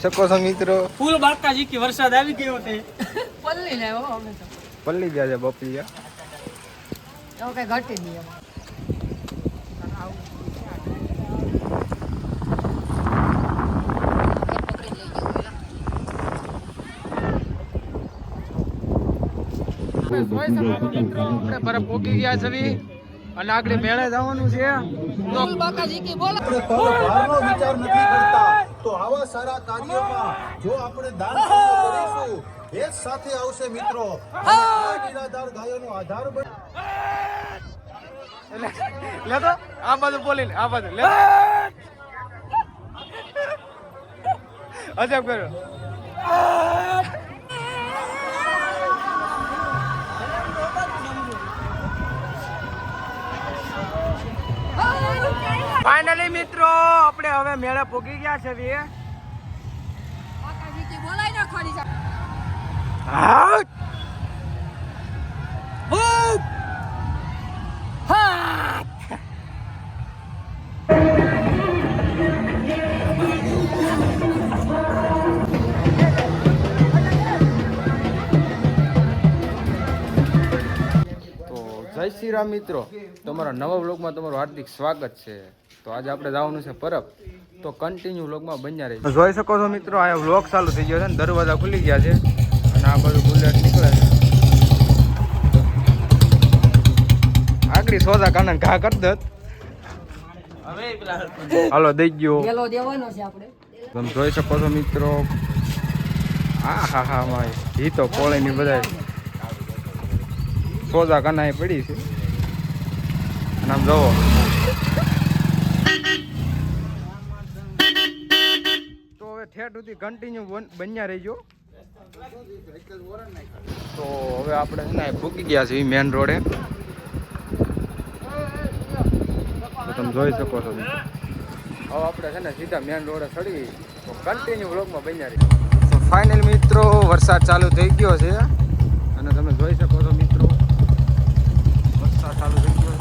શકો છો મિત્રો ફૂલ બાકાજી કે વરસાદ આવી ગયો છે. પલ્લી લાવ્યો અમે તો પલ્લી ગયા છે બપલિયા. એવું કઈ ઘટી નહીં એમાં. આપણે બરફ પોકી ગયા છે અને આગળ મેળે જવાનું છે. ફૂલ બાકાજી કે બોલો આપણે પરનો વિચાર નથી કરતા તો આવા સારા કાર્યોમાં જો આપણે દાન કરીશું એ જ સાથે આવશે મિત્રો. આ નિરાધાર ગાયોનો આધાર બને. લે તો આ બાજુ બોલીને આ બાજુ લે અજબ કરો. ફાઇનલી મિત્રો આપણે હવે મેળે પોકી ગયા છે. બાકાજી કે બોલાય ના ખોડી જા. જય શ્રી રામ મિત્રો, તમારા નવા વ્લોગમાં તમારું હાર્દિક સ્વાગત છે. તો આજે આપણે જવાનું છે પરબ, તો કન્ટિન્યુ વ્લોગમાં બન્યા રહી. જોઈ શકો છો મિત્રો, આ વ્લોગ ચાલુ થઈ ગયો છે ને દરવાજા ખુલી ગયા છે અને આ બધું બુલેટ નીકળે છે. આગળ સોદા કાના ઘા કરી દત. હાલો દઈ ગયો. પેલો દેવાનો છે આપણે. તમે જોઈ શકો છો મિત્રો, હા હા હા માય ઈ તો કોળી ની બધા સોદા કાના પડી છે. અને આમ જોવો તો હવે ઠેઠ સુધી કન્ટિન્યુ બન્યા રહીજો. તો હવે આપણે છે ને ભૂકી ગયા છે મેન રોડે. તો તમે જોઈ શકો છો. હવે આપણે છે ને સીધા મેન રોડે ચડી તો કન્ટિન્યુ વ્લોગમાં બન્યા રહીએ. તો ફાઇનલ મિત્રો વરસાદ ચાલુ થઈ ગયો છે અને તમે જોઈ શકો છો મિત્રો વરસાદ ચાલુ થઈ ગયો છે.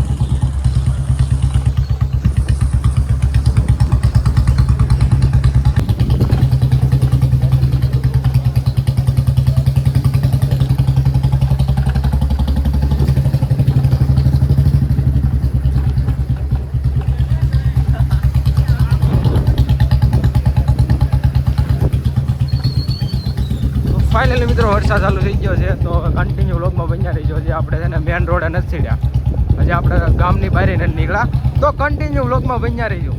ફાઇનલી મિત્રો વરસાદ ચાલુ થઈ ગયો છે તો કન્ટિન્યુ વ્લોગમાં બન્યા રહીજો. જે આપણે છે ને મેન રોડે નથી ચડ્યા, હજી આપણે ગામની બહાર નથી નીકળ્યા, તો કન્ટિન્યુ વ્લોગમાં બન્યા રહીજો.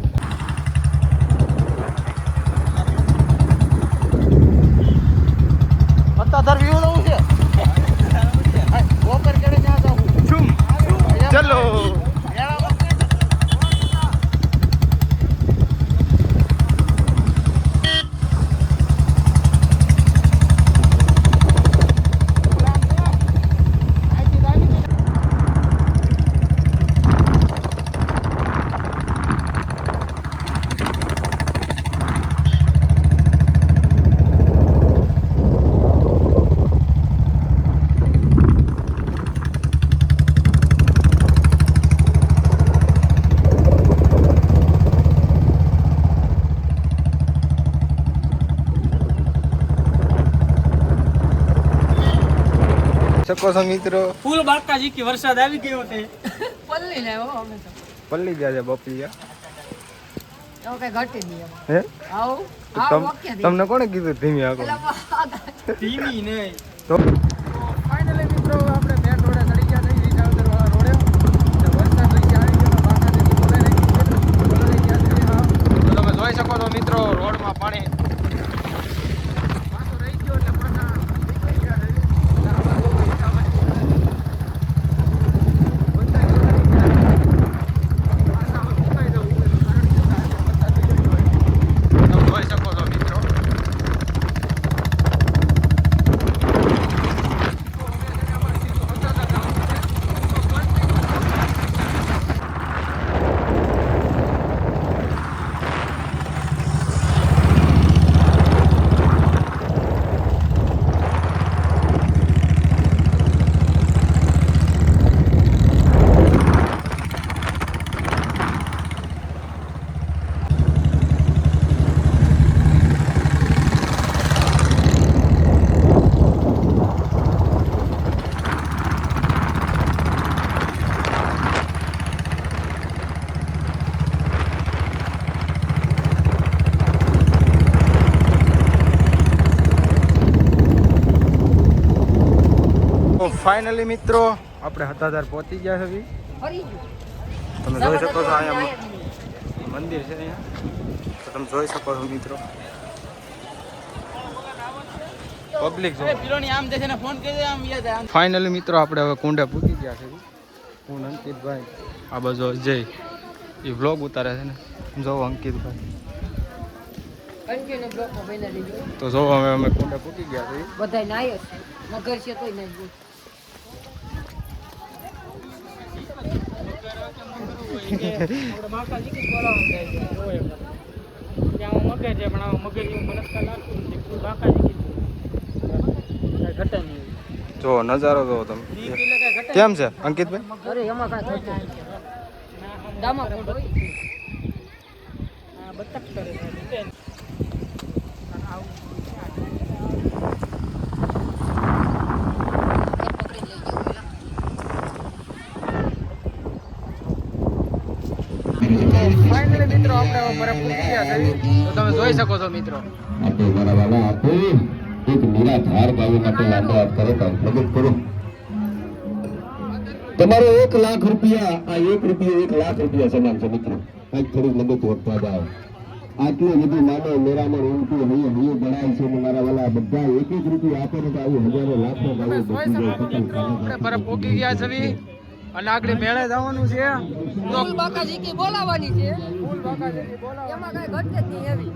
ચલો શકો છો મિત્રો, ફૂલ બાકાજી કે વરસાદ આવી ગયો છે. પલ્લી લાવ્યો અમે તો પલ્લી ગયા છે બપલિયા. એવું કઈ ઘટી નહીં એમાં. હે આવું તો આવું વાક્ય દે. તમને કોણે કીધું ધીમી આકો? ધીમી નહીં. તો ફાઇનલી મિત્રો આપણે મેન રોડે ચડી ગયા છે વિસાવદર વાળા રોડે. વરસાદ લઈ આવી ગયો, બાકાજી બોલાઈ ગયા છે. તો તમે જોઈ શકો છો મિત્રો રોડમાં પાણી પાછો રહી ગયો એટલે પાછા નીકળી ગયા છે. તમે જોઈ શકો છો મિત્રો. ફાઇનલી મિત્રો આપણે હતાધાર પહોંચી ગયા છે ફરી ગયું. તમે જોઈ શકો છો અહીંયા મંદિર છે અહીંયા તો તમે જોઈ શકો છો મિત્રો પબ્લિક જો ફાઇનલી મિત્રો આપણે હવે કુંડે પૂકી ગયા છે હું અંકિતભાઈ આ બાજુ અજય એ વ્લોગ ઉતારે છે ને જો અંકિતભાઈ કન્ટિન્યુ બ્લોકમાં બન્યા રહીજો. તો જો અમે કુંડે પૂકી ગયા છે બધાય નાય છે મગર છે તોય નાય ગયું. જો નજારો જો તમે કેમ છે અંકિતભાઈ અરે એમાં કાંઈ ઘટે નહીં. દામા ખોટો હોય. ફાઇનલી મિત્રો આપણે હવે બરફ પૂકી ગયા છે તો તમે જોઈ શકો છો મિત્રો આપે મારા વાલા આપે એક નિરાધાર ભાઈ માટે લાંબો હાથ કરો તો મદદ કરો. તમારો 1 લાખ રૂપિયા આ 1 રૂપિયો 1 લાખ રૂપિયા સમાન છે મિત્રો. આજ થોડી મદદ વધવા જાઓ. આટલું બધું માનો મેરામણ ઊંટું હૈયે ગણાય છે ને મારા વાલા બધા 1 રૂપિયો આપે ને તો આવું હજારો લાખો ભાઈઓ બચી જાય. આપણે બરફ પૂકી ગયા છે અને આગળ મેળે જવાનું છે ફૂલ બાકાજી કી બોલાવાની છે. એમાં કાંઈ ઘટે જ નહીં એવી.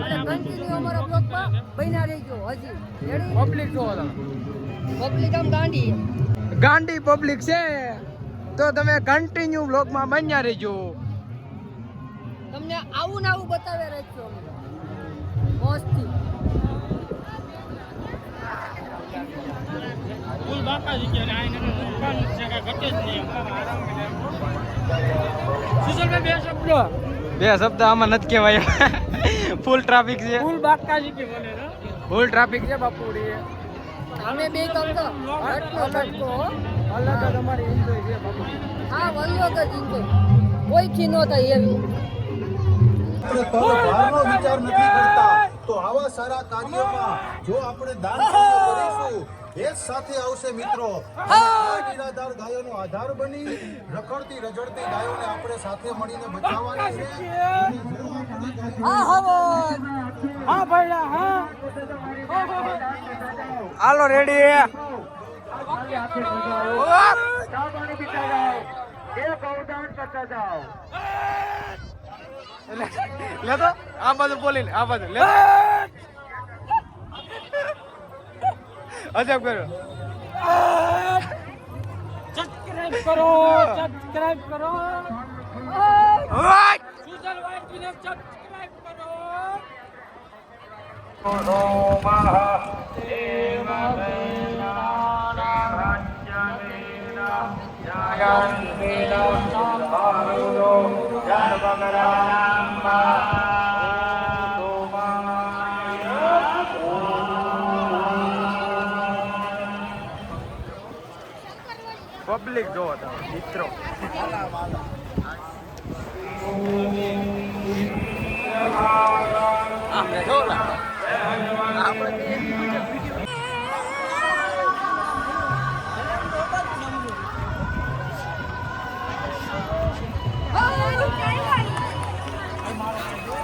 અને કન્ટિન્યુ અમારા બ્લોકમાં બન્યા રહીજો હજી. રેડી? પબ્લિક જો પબ્લિક આમ ગાંડી. ગાંડી પબ્લિક છે તો તમે કન્ટિન્યુ બ્લોગમાં બન્યા રહેજો તમને આવું ને આવું બતાવે રાખજો અમે. મસ્તી. બે શબ્દ આમાં નથી કહેવાય ફૂલ ટ્રાફિક છે ફૂલ ટ્રાફિક છે બાપુડી અમે બે તમને લટકો અલગ જ અમારી એન્જોય છે બાપુડી હા વલ્લો તો જીંદો કોઈ થી નો થાય એવી. આપણે પરભારનો વિચાર નથી કરતા તો આવા સારા કાર્યોમાં જો આપણે દાન પુણ્ય કરીશું એ જ સાથે આવશે મિત્રો. આ નિરાધાર ગાયોનો આધાર બની રખડતી રજડતી ગાયોને આપણે સાથે મળીને બચાવવાની છે. હા હવન હા ભાઈ હા હાલો રેડી લે તો આ બાજુ બોલીને આ બાજુ લે અજબ કરો સબસ્ક્રાઇબ કરો સબસ્ક્રાઇબ કરો સુજલ વાઇટ ને સબસ્ક્રાઇબ કરો પબ્લિક જોવો તમે મિત્રો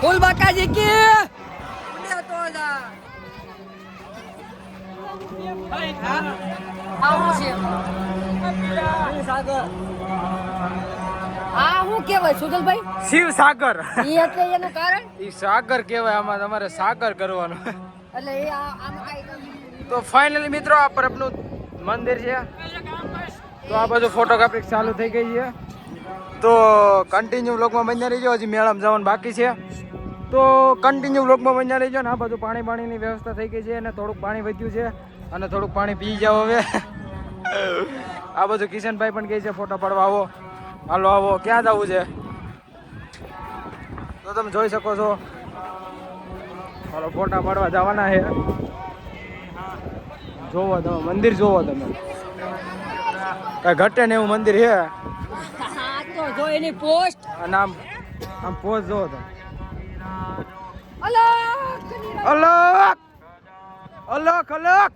ફૂલ બાકાજી કી તો જા આવું છે. આ શું કહેવાય સુજલભાઈ? શિવ સાગર ઈ એટલે એનું કારણ ઈ સાગર કહેવાય આમાં તમારે સાગર કરવાનો એટલે એ આમાં કાંઈ તો ફાઇનલી મિત્રો આ પરબનું મંદિર છે તો આ બાજુ ફોટોગ્રાફી ચાલુ થઈ ગઈ છે તો કન્ટિન્યુ વ્લોગમાં બન્યા રહીજો હજી મેળામાં જવાનું બાકી છે તો કન્ટિન્યુ વ્લોગમાં બન્યા રહીજો ને આ બાજુ પાણીની વ્યવસ્થા થઈ ગઈ છે અને થોડુંક પાણી વધ્યું છે અને થોડુંક પાણી પી જાઓ હવે આ બાજુ કિશનભાઈ પણ કહે છે ફોટો પાડવા આવો હાલો આવો ક્યાં જવું છે તો તમે જોઈ શકો છો હાલો ફોટા પાડવા જવાના છે જોવો તમે મંદિર જોવો તમે કઈ ઘટે ને એવું મંદિર છે હા તો જો એની પોસ્ટ અને આમ પોઝ જોવો તમે અલગ અલગ અલગ અલગ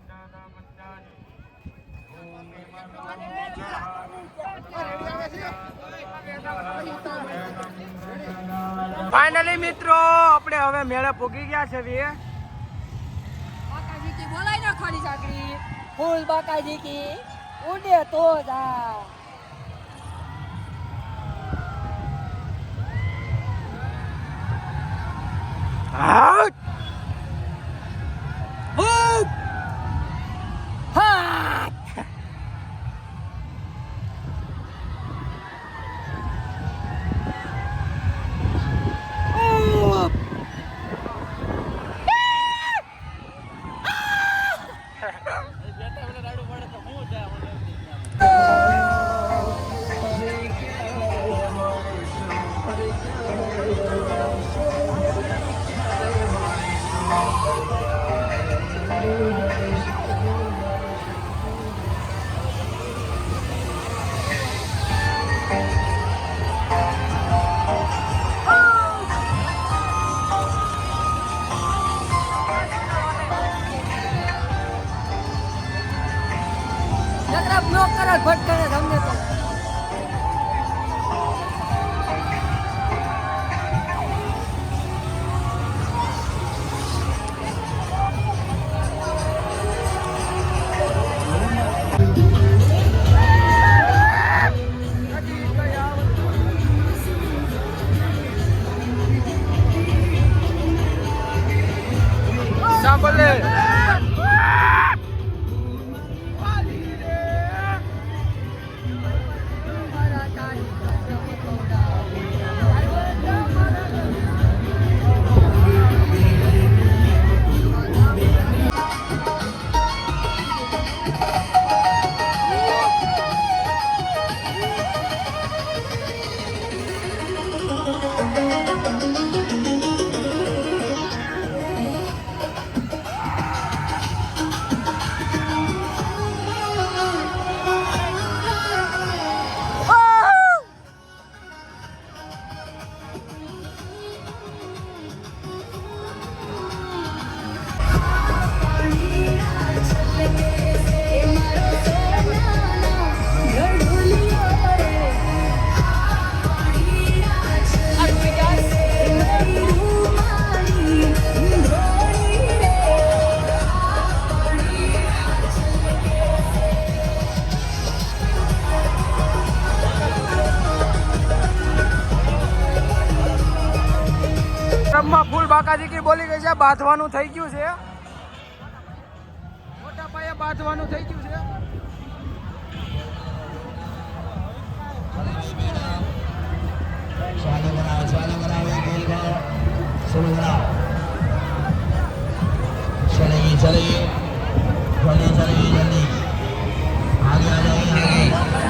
ફાઇનલી મિત્રો આપણે હવે મેળે પૂગી ગયા છે વી બાકાજી કી બોલાય ના ખોડી સાકરી ફૂલ બાકાજી કી ઉડે તો જા હા હા જરા બ્લોક કરે ભટકણે તમને તો સાંભળે ક્રમમાં ફૂલ બાકાજી કી બોલી ગઈ છે બાંધવાનું થઈ ગયું છે મોટા પાયે બાંધવાનું થઈ ગયું છે चलिए चलिए जल्दी चलिए जल्दी आगे आ जाइए आगे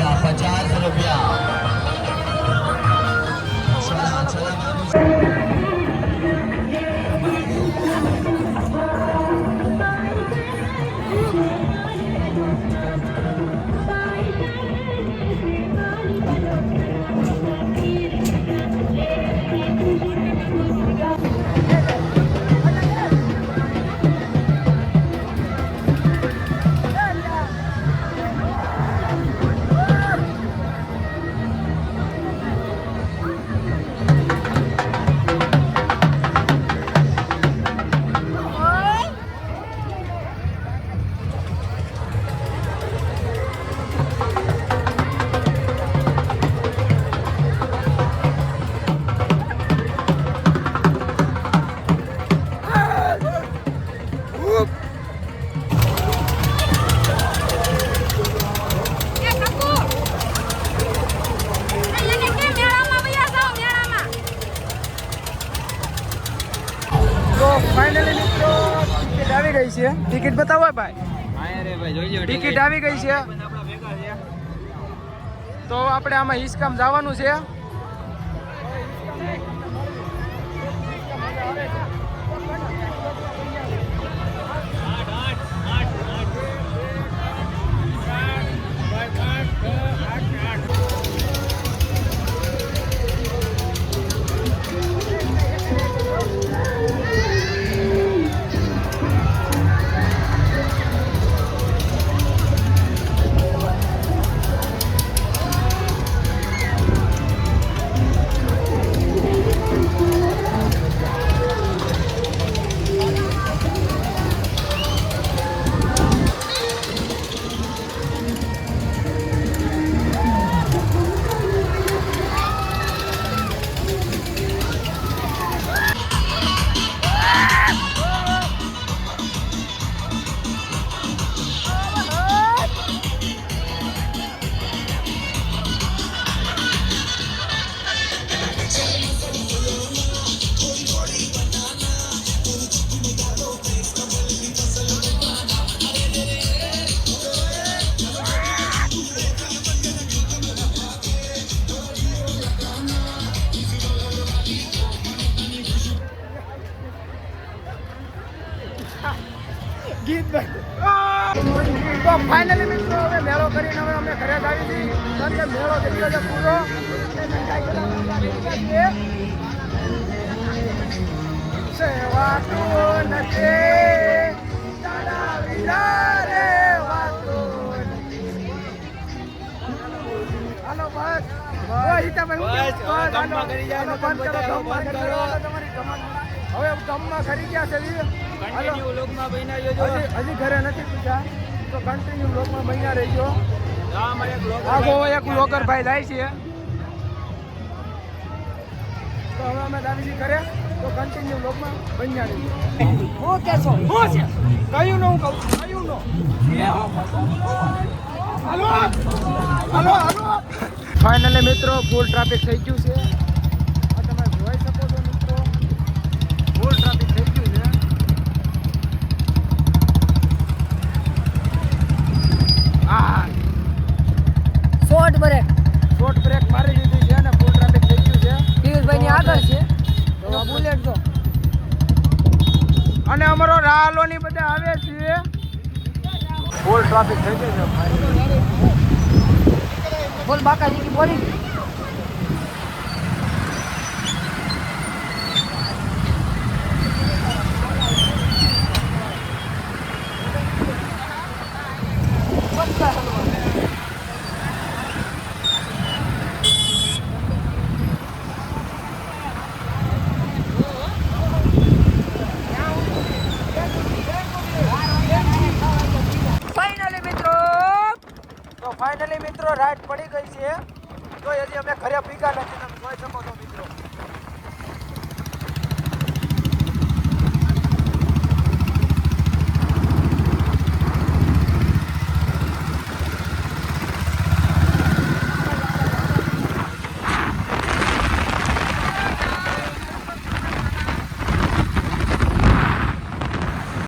₹50 चला चला ફાઇનલી મિત્રો ટિકિટ આવી ગઈ છે ટિકિટ બતાવો ભાઈ ટિકિટ આવી ગઈ છે તો આપણે આમાં હિસકામ જવાનું છે ઘરે જ આવી હતી કારણ કે મેળો થઈ ગયો છે પૂરો સેવાતું નથી તારા વિના રે વાતું નથી. હાલો બસ હવે ગામમાં ખરી ગયા છે હજી ઘરે નથી પૂછ્યા તો કન્ટિન્યુ બ્લોગમાં બન્યા રહીજો. આગો એક બ્લોગર ભાઈ જાય છે તો હવે અમે દાદીજી કરે તો કન્ટિન્યુ બ્લોગમાં બન્યા રહીજો. હું કેશો શું છે કયું નું કહું કયું નો હાલો હાલો હાલો. ફાઇનલી મિત્રો ફૂલ ટ્રાફિક થઈ ગયું છે આ તમે જોઈ શકો છો મિત્રો ફૂલ ટ્રાફિક થઈ ગયું છે. હા શોર્ટ બ્રેક શોર્ટ બ્રેક મારી દીધી છે અને ફૂલ ટ્રાફિક થઈ ગયું છે. પિયુષભાઈ ની આગળ છે એનો બુલેટ જો અને અમારો રાહલોની બધા આવે છે. ફૂલ ટ્રાફિક થઈ ગયું છે. બોલ બાકાજી કી બોલી ફાઇનલી મિત્રો રાઈડ પડી ગઈ છે તો હજી અમે ઘરે પીગા નથી તમે જોઈ શકો છો મિત્રો.